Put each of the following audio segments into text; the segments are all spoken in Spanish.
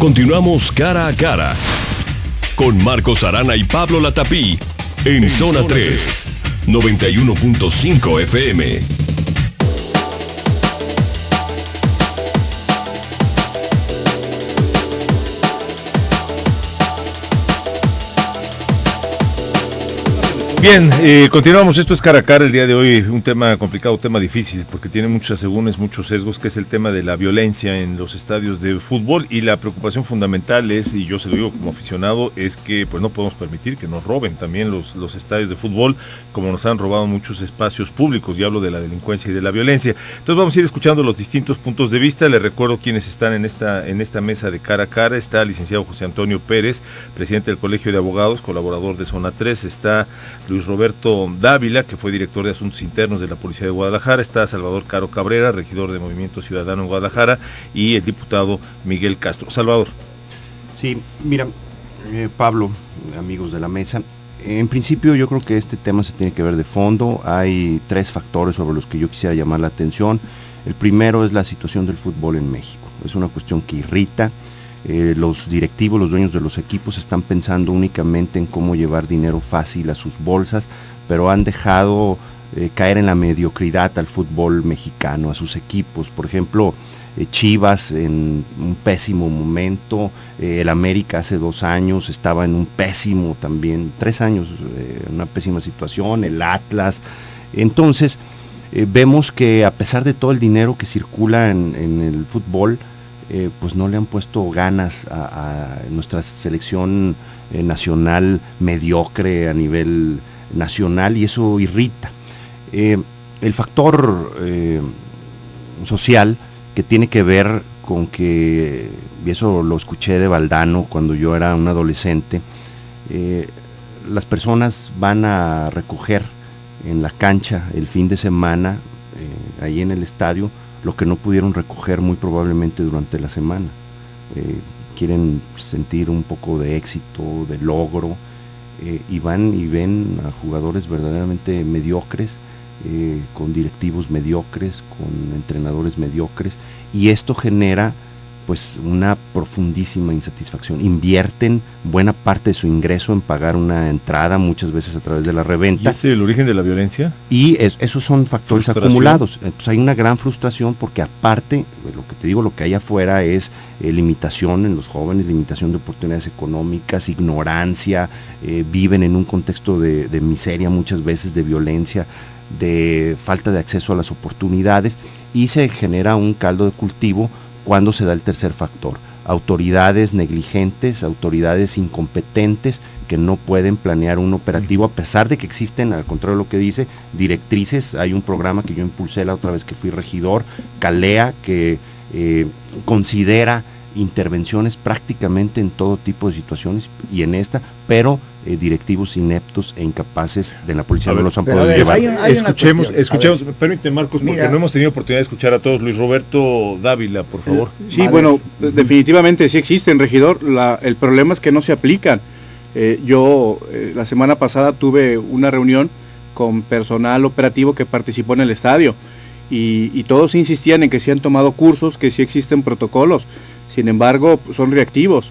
Continuamos cara a cara con Marcos Arana y Pablo Latapí en Zona 3, 91.5 FM. Bien, continuamos. Esto es cara a cara el día de hoy, un tema complicado, un tema difícil, porque tiene muchos asegúnes, muchos sesgos, que es el tema de la violencia en los estadios de fútbol, y la preocupación fundamental es, y yo se lo digo como aficionado, es que pues no podemos permitir que nos roben también los estadios de fútbol, como nos han robado muchos espacios públicos, y hablo de la delincuencia y de la violencia. Entonces vamos a ir escuchando los distintos puntos de vista. Les recuerdo quienes están en esta mesa de cara a cara. Está el licenciado José Antonio Pérez, presidente del Colegio de Abogados, colaborador de Zona 3, está Luis Roberto Dávila, que fue director de Asuntos Internos de la Policía de Guadalajara, está Salvador Caro Cabrera, regidor de Movimiento Ciudadano en Guadalajara, y el diputado Miguel Castro. Salvador. Sí, mira, Pablo, amigos de la mesa, en principio yo creo que este tema se tiene que ver de fondo. Hay tres factores sobre los que yo quisiera llamar la atención. El primero es la situación del fútbol en México. Es una cuestión que irrita. Los directivos, los dueños de los equipos están pensando únicamente en cómo llevar dinero fácil a sus bolsas, pero han dejado caer en la mediocridad al fútbol mexicano, a sus equipos. Por ejemplo, Chivas en un pésimo momento, el América hace 2 años estaba en un pésimo también, 3 años, una pésima situación, el Atlas. Entonces, vemos que a pesar de todo el dinero que circula en el fútbol, pues no le han puesto ganas a nuestra selección nacional mediocre a nivel nacional, y eso irrita. El factor social, que tiene que ver con que, y eso lo escuché de Valdano cuando yo era un adolescente, las personas van a recoger en la cancha el fin de semana, ahí en el estadio, lo que no pudieron recoger muy probablemente durante la semana. Quieren sentir un poco de éxito, de logro, y van y ven a jugadores verdaderamente mediocres, con directivos mediocres, con entrenadores mediocres, y esto genera pues una profundísima insatisfacción. Invierten buena parte de su ingreso en pagar una entrada, muchas veces a través de la reventa. ¿Y ese es el origen de la violencia? Y esos son factores acumulados. Entonces hay una gran frustración, porque aparte, lo que te digo, lo que hay afuera es limitación en los jóvenes, limitación de oportunidades económicas, ignorancia, viven en un contexto de miseria muchas veces, de violencia, de falta de acceso a las oportunidades, y se genera un caldo de cultivo cuando se da el tercer factor: autoridades negligentes, autoridades incompetentes que no pueden planear un operativo, a pesar de que existen, al contrario de lo que dice, directrices. Hay un programa que yo impulsé la otra vez que fui regidor, CALEA, que considera intervenciones prácticamente en todo tipo de situaciones, y en esta, pero directivos ineptos e incapaces de la policía no los han podido llevar. Escuchemos, permíteme, Marcos, porque no hemos tenido oportunidad de escuchar a todos. Luis Roberto Dávila, por favor. Sí, bueno, definitivamente sí existen, regidor. El problema es que no se aplican. Yo la semana pasada tuve una reunión con personal operativo que participó en el estadio, y todos insistían en que sí han tomado cursos, que sí existen protocolos. Sin embargo, son reactivos.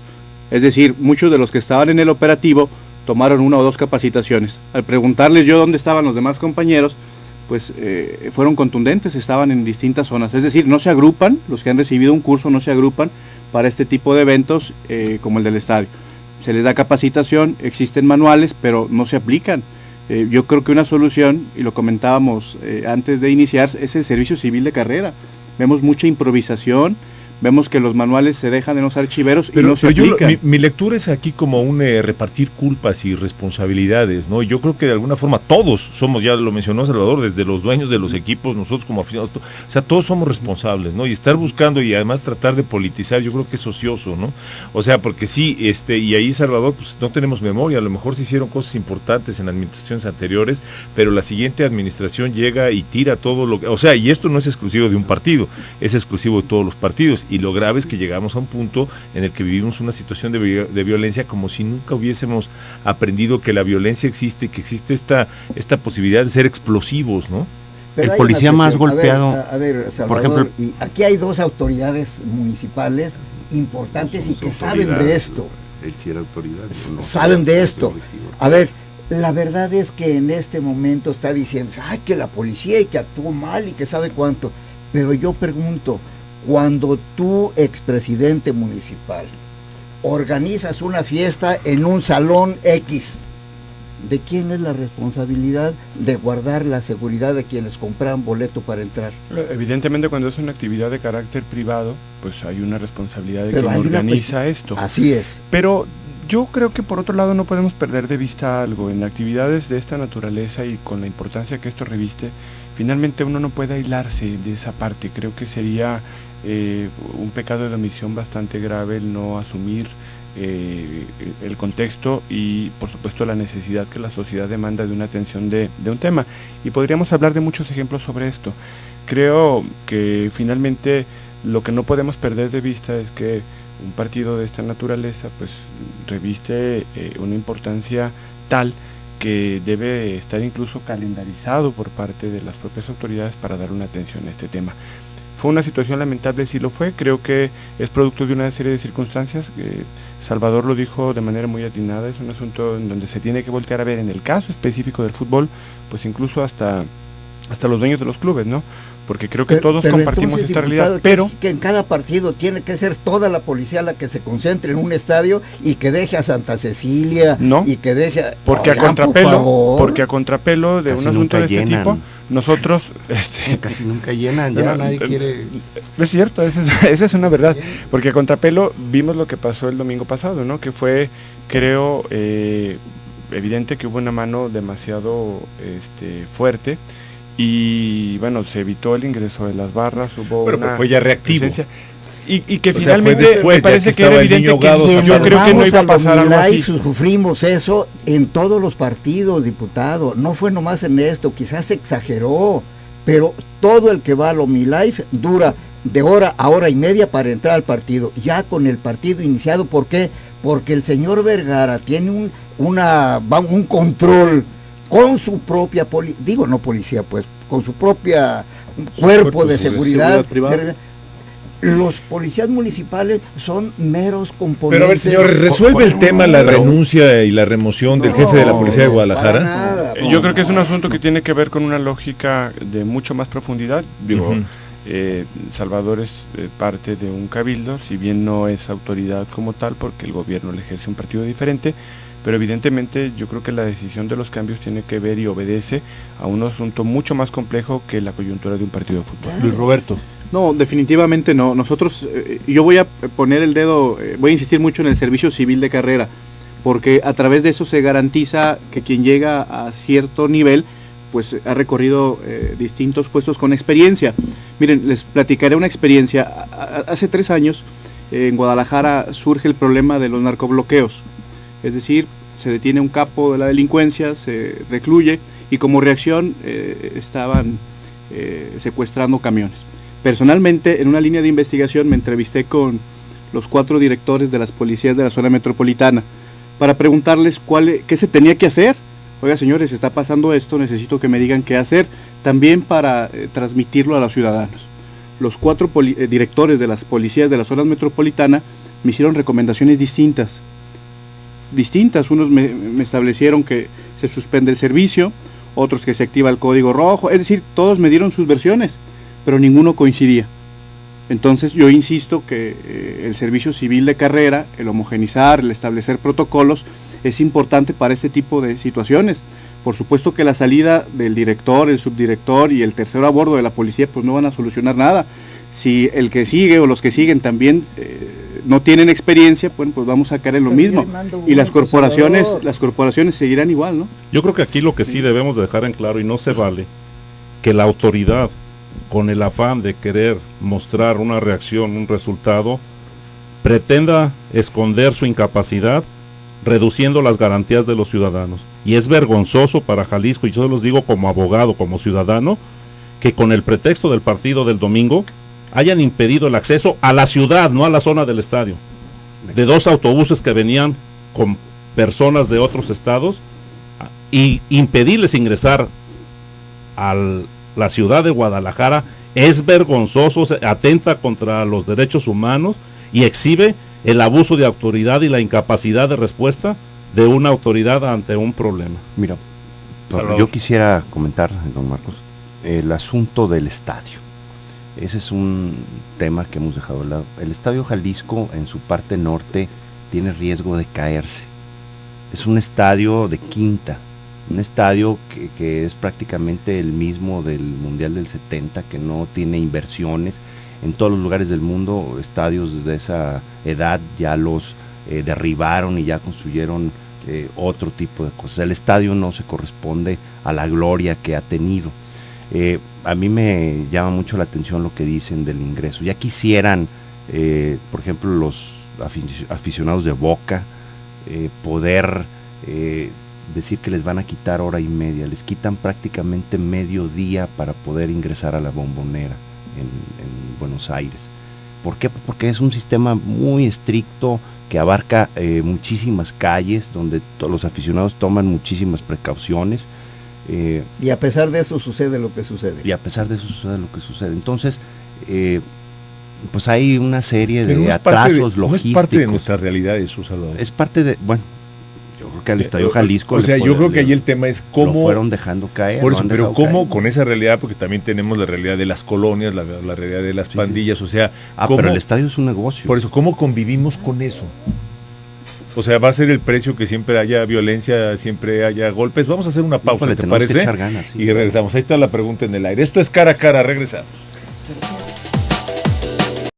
Es decir, muchos de los que estaban en el operativo tomaron 1 o 2 capacitaciones. Al preguntarles yo dónde estaban los demás compañeros, pues fueron contundentes, estaban en distintas zonas. Es decir, no se agrupan, los que han recibido un curso no se agrupan para este tipo de eventos como el del estadio. Se les da capacitación, existen manuales, pero no se aplican. Yo creo que una solución, y lo comentábamos antes de iniciar, es el servicio civil de carrera. Vemos mucha improvisación, vemos que los manuales se dejan en los archiveros y no se aplican. Mi lectura es aquí como un repartir culpas y responsabilidades, ¿no? Yo creo que de alguna forma todos somos, ya lo mencionó Salvador, desde los dueños de los equipos, nosotros como aficionados, o sea, todos somos responsables, ¿no? Y estar buscando y además tratar de politizar, yo creo que es ocioso, ¿no? O sea, porque sí, y ahí, Salvador, pues no tenemos memoria, a lo mejor se hicieron cosas importantes en administraciones anteriores, pero la siguiente administración llega y tira todo lo que, o sea, y esto no es exclusivo de un partido, es exclusivo de todos los partidos. Y lo grave es que llegamos a un punto en el que vivimos una situación de violencia como si nunca hubiésemos aprendido que la violencia existe, que existe esta posibilidad de ser explosivos, ¿no? Pero el policía más golpeado, a ver, Salvador, por ejemplo, y aquí hay 2 autoridades municipales importantes no y que saben de esto. Él sí era autoridad. No saben de esto. A ver, la verdad es que en este momento está diciendo, ay, que la policía y que actuó mal y que sabe cuánto. Pero yo pregunto, cuando tú, expresidente municipal, organizas una fiesta en un salón X, ¿de quién es la responsabilidad de guardar la seguridad de quienes compran boleto para entrar? Evidentemente, cuando es una actividad de carácter privado, pues hay una responsabilidad de quien organiza esto. Así es. Pero yo creo que por otro lado no podemos perder de vista algo. En actividades de esta naturaleza y con la importancia que esto reviste, finalmente uno no puede aislarse de esa parte. Creo que sería un pecado de omisión bastante grave el no asumir el contexto y por supuesto la necesidad que la sociedad demanda de una atención de un tema, y podríamos hablar de muchos ejemplos sobre esto. Creo que finalmente lo que no podemos perder de vista es que un partido de esta naturaleza pues reviste una importancia tal que debe estar incluso calendarizado por parte de las propias autoridades para dar una atención a este tema. Fue una situación lamentable, sí lo fue, creo que es producto de una serie de circunstancias. Salvador lo dijo de manera muy atinada, es un asunto en donde se tiene que voltear a ver en el caso específico del fútbol, pues incluso hasta los dueños de los clubes, ¿no? Porque creo que todos compartimos entonces, esta diputado, realidad, pero... Que en cada partido tiene que ser toda la policía la que se concentre en un estadio y que deje a Santa Cecilia, no, y que deje a... Porque, oigan, porque a contrapelo de casi un asunto de este llenan. tipo, nosotros... Casi nunca llenan, ya nadie quiere... Es cierto, esa es una verdad, porque a contrapelo vimos lo que pasó el domingo pasado, ¿no? Que fue, creo, evidente que hubo una mano demasiado fuerte, y bueno, se evitó el ingreso de las barras, hubo pero una pues fue ya reactivo. Y que O sea, finalmente después, me parece que era evidente que ahogado, yo creo que no iba a pasar algo así. Sufrimos eso en todos los partidos, diputado, no fue nomás en esto, quizás se exageró, pero todo el que va al OmniLife dura de hora a hora y media para entrar al partido, ya con el partido iniciado. ¿Por qué? Porque el señor Vergara tiene un control con su propia con su propia cuerpo de seguridad privada. Los policías municipales son meros componentes. Pero a ver, señor, ¿resuelve el tema la renuncia y la remoción del jefe de la policía de Guadalajara? Nada, Yo creo que es un asunto que tiene que ver con una lógica de mucho más profundidad. Digo, Salvador es parte de un cabildo, si bien no es autoridad como tal, porque el gobierno le ejerce un partido diferente, pero evidentemente yo creo que la decisión de los cambios tiene que ver y obedece a un asunto mucho más complejo que la coyuntura de un partido de fútbol. Luis Roberto. No, definitivamente no. Nosotros, yo voy a poner el dedo, voy a insistir mucho en el servicio civil de carrera, porque a través de eso se garantiza que quien llega a cierto nivel, pues ha recorrido distintos puestos con experiencia. Miren, les platicaré una experiencia. Hace 3 años en Guadalajara surge el problema de los narcobloqueos. Es decir, se detiene un capo de la delincuencia, se recluye y como reacción estaban secuestrando camiones. Personalmente, en una línea de investigación me entrevisté con los 4 directores de las policías de la zona metropolitana para preguntarles qué se tenía que hacer. Oiga, señores, está pasando esto, necesito que me digan qué hacer, también para transmitirlo a los ciudadanos. Los 4 directores de las policías de la zona metropolitana me hicieron recomendaciones distintas. Unos me establecieron que se suspende el servicio, otros que se activa el código rojo, es decir, todos me dieron sus versiones, pero ninguno coincidía. Entonces yo insisto que el servicio civil de carrera, el homogenizar, el establecer protocolos, es importante para este tipo de situaciones. Por supuesto que la salida del director, el subdirector y el tercero a bordo de la policía pues no van a solucionar nada. Si el que sigue o los que siguen también no tienen experiencia, bueno, pues vamos a caer en lo mismo. Y las corporaciones seguirán igual, ¿no? Yo creo que aquí lo que sí debemos de dejar en claro, y no se vale, que la autoridad, con el afán de querer mostrar una reacción, un resultado, pretenda esconder su incapacidad, reduciendo las garantías de los ciudadanos. Y es vergonzoso para Jalisco, y yo se los digo como abogado, como ciudadano, que con el pretexto del partido del domingo hayan impedido el acceso a la ciudad, no a la zona del estadio, de 2 autobuses que venían con personas de otros estados, y impedirles ingresar a la ciudad de Guadalajara. Es vergonzoso, atenta contra los derechos humanos, y exhibe el abuso de autoridad y la incapacidad de respuesta de una autoridad ante un problema. Mira, Salvador. yo quisiera comentar, don Marcos, el asunto del estadio. Ese es un tema que hemos dejado de lado. El Estadio Jalisco en su parte norte tiene riesgo de caerse. Es un estadio de quinta, un estadio que es prácticamente el mismo del Mundial del 70, que no tiene inversiones. En todos los lugares del mundo, estadios de esa edad ya los derribaron y ya construyeron otro tipo de cosas. El estadio no se corresponde a la gloria que ha tenido. A mí me llama mucho la atención lo que dicen del ingreso. Ya quisieran, por ejemplo, los aficionados de Boca, poder decir que les van a quitar hora y media. Les quitan prácticamente medio día para poder ingresar a la Bombonera en Buenos Aires. ¿Por qué? Porque es un sistema muy estricto que abarca muchísimas calles, donde los aficionados toman muchísimas precauciones. Y a pesar de eso sucede lo que sucede. Entonces, pues hay una serie Pero de no es parte atrasos no logísticos. es parte de nuestra realidad eso, Salvador. Es parte de, bueno, yo creo que al Estadio Jalisco... O sea, yo creo que ahí el tema es cómo... Lo fueron dejando caer. Por eso, pero cómo caer. con esa realidad, porque también tenemos la realidad de las colonias, la realidad de las pandillas, o sea... Pero el estadio es un negocio. Por eso, ¿cómo convivimos con eso? O sea, va a ser el precio que siempre haya violencia, siempre haya golpes. Vamos a hacer una pausa, Híjole, ¿te tenemos que parece? echar ganas, sí, Y regresamos. Ahí está la pregunta en el aire. Esto es Cara a Cara, regresamos.